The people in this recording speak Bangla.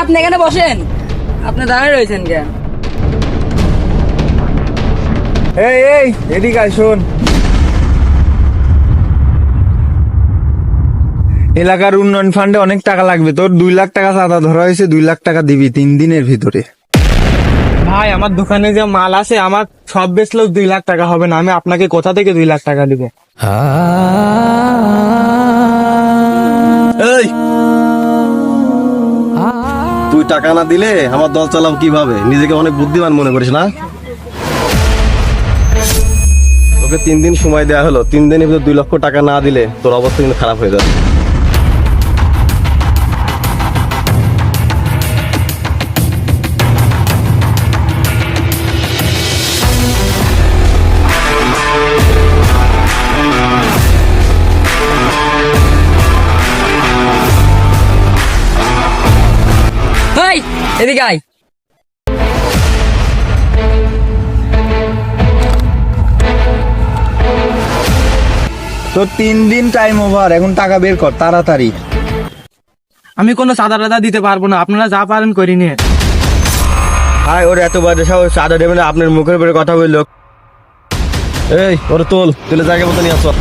আপনি এখানে বসেন, আপনি দাঁড়িয়ে রয়েছেন কেন? এই এই এদিকে আয়, শোন। এলাকার উন্নয়ন ফান্ডে অনেক টাকা লাগবে, তোর 2 লাখ টাকা চাঁদা ধরা হয়েছে, 2 লাখ টাকা দিবি 3 দিনের ভিতরে। ভাই আমার দোকানে যে মাল আছে আমার সব বেচলেও 2 লাখ টাকা হবে না, আমি আপনাকে কোথা থেকে 2 লাখ টাকা দিব? এই তুই টাকা না দিলে আমার দল চালাম কিভাবে? নিজেকে অনেক বুদ্ধিমান মনে করিস না? তোকে 3 দিন সময় দেওয়া হলো, 3 দিনের ভিতরে 2 লক্ষ টাকা না দিলে তোর অবস্থা কিন্তু খারাপ হয়ে যাবে। এই এদিকে আয়। তোর 3 দিন টাইম ওভার, এখন টাকা বের কর তাড়াতাড়ি। আমি কোনো চাঁদা টাদা দিতে পারবো না, আপনারা যা পারেন করে নিয়ে। হাই, ওর এত বাজে সাহস, চাঁদা দেবে না? আপনার মুখের উপরে কথা বললো। এই ওর তুলে জায়গা মতো নিয়ে আসো।